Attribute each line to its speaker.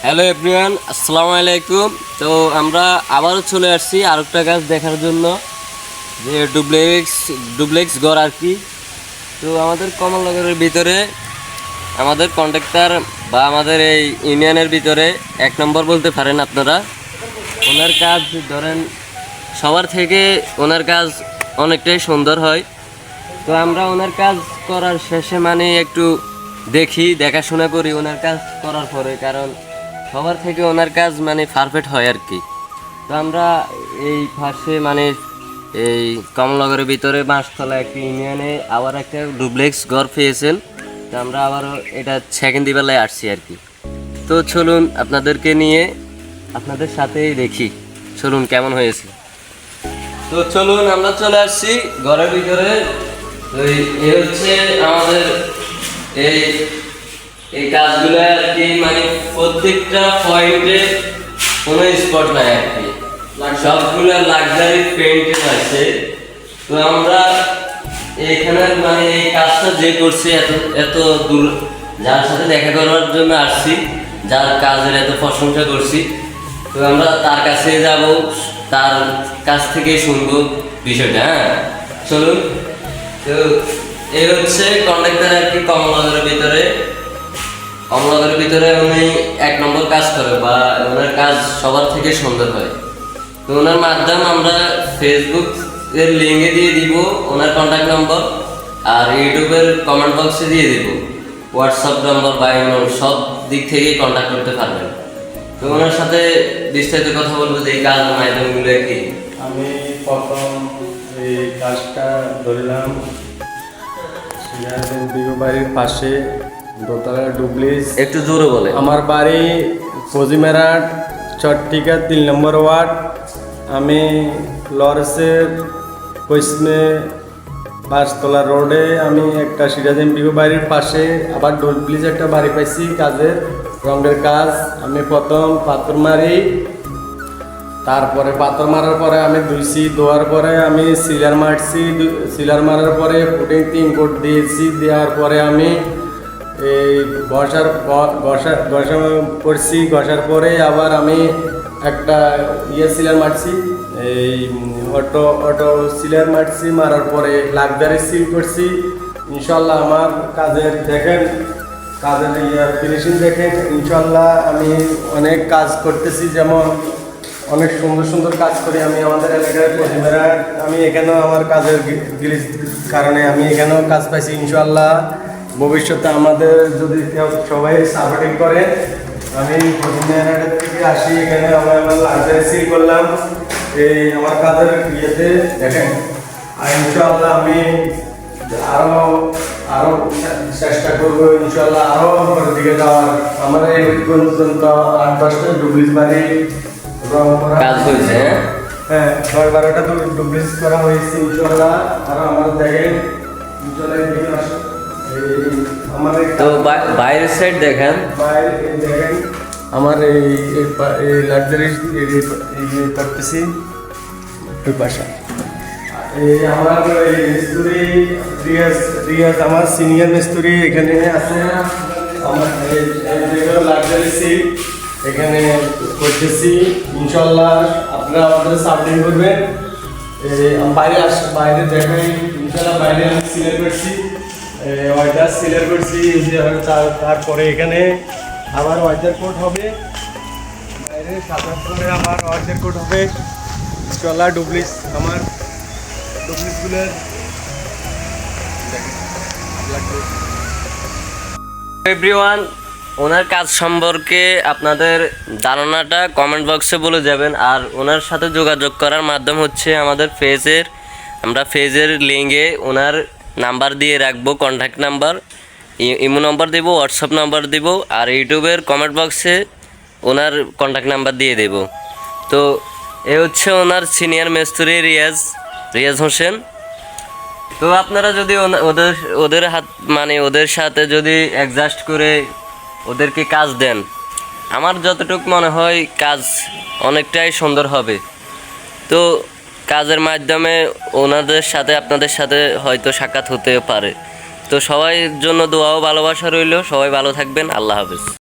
Speaker 1: Hello everyone, আসসালামু আলাইকুম। তো আমরা আবারও চলে আসছি আরেকটা গাছ দেখার জন্য, যে ডুপ্লেক্স ঘর আর কি। তো আমাদের কমলনগরের ভিতরে আমাদের কন্ট্রাক্টর বা আমাদের এই ইউনিয়নের ভিতরে 1 নম্বর বলতে পারেন আপনারা। ওনার কাজ ধরেন সবার থেকে ওনার কাজ অনেকটাই সুন্দর হয়। তো আমরা ওনার কাজ করার শেষে মানে একটু দেখাশোনা করি ওনার কাজ করার পরে, কারণ সবার থেকে ওনার কাজ মানে পারফেক্ট হয় আর কি। তো আমরা এই পাশে মানে এই কমলনগরের ভিতরে বাঁশতলা একটি ইউনিয়নে আবার একটা ডুপ্লেক্স ঘর পেয়েছেন। তো আমরা আবারও এটা সেকেন্ড বেলায় আসছি আর কি। তো চলুন আপনাদেরকে নিয়ে আপনাদের সাথেই দেখি, চলুন কেমন হয়েছে। তো চলুন আমরা চলে আসছি ঘরের ভিতরে। তো এই হচ্ছে আমাদের এই এই কাজগুলো আর কি, মানে প্রত্যেকটা পয়েন্টে কোনো স্পট নাই আর কি, সবগুলো লাক্সারি পেইন্টেড আছে। তো আমরা এইখানে মানে এই কাজটা যে করছি এত এত দূর যার সাথে দেখা করার জন্য আসছি, যার কাজের এত প্রশংসা করছি, তো আমরা তার কাছে যাব, তার কাছ থেকে শুনবো বিষয়টা। হ্যাঁ চলুন। তো এই হচ্ছে কন্ট্রাক্টর আর কি কমলনগরের ভিতরে উনি 1 নম্বর কাজ করে, বা ওনার কাজ সবার থেকে সুন্দর হয়। তো ওনার মাধ্যমে আমরা ফেসবুক এর লিঙ্কে দিয়ে দিব ওনার কন্ট্যাক্ট নম্বর, আর ইউটিউবের কমেন্ট বক্সে দিয়ে দিব হোয়াটসঅ্যাপ নম্বর বা ইমেল, সব দিক থেকেই কন্ট্যাক্ট করতে পারবেন। তো ওনার সাথে বিস্তারিত কথা বলবো যে এই কাজ মাধ্যমগুলো কি।
Speaker 2: আমি প্রথম এই কাজটা ধরলাম বিগো বাড়ির পাশে দোতলা ডুপ্লেক্স।
Speaker 1: একটু জোরে বলে।
Speaker 2: আমার বাড়ি ফজিমেরাট চট্টিকা 3 নম্বর ওয়ার্ড। আমি লরেন্সের পশ্চিমে বাঁশতলা রোডে আমি একটা সিরাজেন বিগো বাড়ির পাশে আবার ডুপ্লেক্স একটা বাড়ি পাইছি কাজের রঙের কাজ। আমি প্রথম পাথর মারি, তারপরে পাথর মারার পরে আমি ধুইছি, ধোয়ার পরে আমি সিলার মারছি, সিলার মারার পরে ফুটিং 3 কোট দিয়েছি। দেওয়ার পরে আমি এই ঘষা করছি, ঘষার পরে আবার আমি একটা সিলার মারছি, এই অটো সিলার মারছি। মারার পরে লাক্সারি সিল করছি। ইনশাল্লাহ আমার কাজের দেখেন, কাজের ফিনিশিং দেখেন। ইনশাল্লাহ আমি অনেক কাজ করতেছি, যেমন অনেক সুন্দর সুন্দর কাজ করি আমি আমাদের এলাকায় প্রতিমেরা। আমি এখানেও আমার কাজের গিলিস কারণে আমি এখানেও কাজ পাইছি। ইনশাল্লাহ ভবিষ্যতে আমাদের যদি কেউ সবাই সাপোর্টিং করে, আমি প্রতিমেরার থেকে আসি, এখানে আমার লাক্সারি সিল করলাম এই আমার কাজের ইয়েতে দেখেন। আর ইনশাল্লাহ আমি আরো চেষ্টা করবো ইনশাল্লাহ আরো উপরের দিকে যাওয়ার। আমার এই পর্যন্ত 8-10টা ডুপ্লেক্স বাড়ি
Speaker 1: কাজ হয়েছে।
Speaker 2: হ্যাঁ 10-12টা তো ডুপ্লেক্স করা হয়েছে ইনশাল্লাহ। আর আমার দেখেন ইনশাল্লাহ আমার
Speaker 1: তো বাইরের সাইড দেখেন,
Speaker 2: বাইরে দেখেন আমার এই লাক্সারি করতেছি ওই পাশা। এই আমার মিস্ত্রি রিয়াজ আমার সিনিয়র মিস্ত্রি এখানে আছে। আমার লাক্সারি সিট এখানে করতেছি। ইনশাল্লাহ আপনারা আমাদের সাপোর্টিং করবেন। বাইরে দেখাই ইনশাল্লাহ। বাইরে আমি সিলার করছি, ওয়াইটার সিলার করছি। তারপরে এখানে আবার ওয়াইটার কোট হবে, বাইরে 7-8 করে আবার ওয়াইটার কোট হবে ইনশাল্লাহ। ডুপ্লেক্স আমার ডুপ্লেক্সগুলোর
Speaker 1: এভরিওয়ান, ওনার কাজ সম্পর্কে আপনাদের ধারণাটা কমেন্ট বক্সে বলে যাবেন। আর ওনার সাথে যোগাযোগ করার মাধ্যম হচ্ছে আমাদের আমরা ফেজের লিঙ্কে ওনার নাম্বার দিয়ে রাখবো, কন্ট্যাক্ট নাম্বার, ইমো নাম্বার দেবো, হোয়াটসঅ্যাপ নাম্বার দেব, আর ইউটিউবের কমেন্ট বক্সে ওনার কন্ট্যাক্ট নাম্বার দিয়ে দেব। তো এ হচ্ছে ওনার সিনিয়র মিস্ত্রি রিয়াজ হোসেন। তো আপনারা যদি ওদের ওদের সাথে যদি অ্যাডজাস্ট করে ওদেরকে কাজ দেন, আমার যতটুকু মনে হয় কাজ অনেকটাই সুন্দর হবে। তো কাজের মাধ্যমে ওনাদের সাথে আপনাদের সাথে হয়তো সাক্ষাৎ হতে পারে। তো সবাই জন্য দোয়া ও ভালোবাসা রইল। সবাই ভালো থাকবেন। আল্লাহ হাফেজ।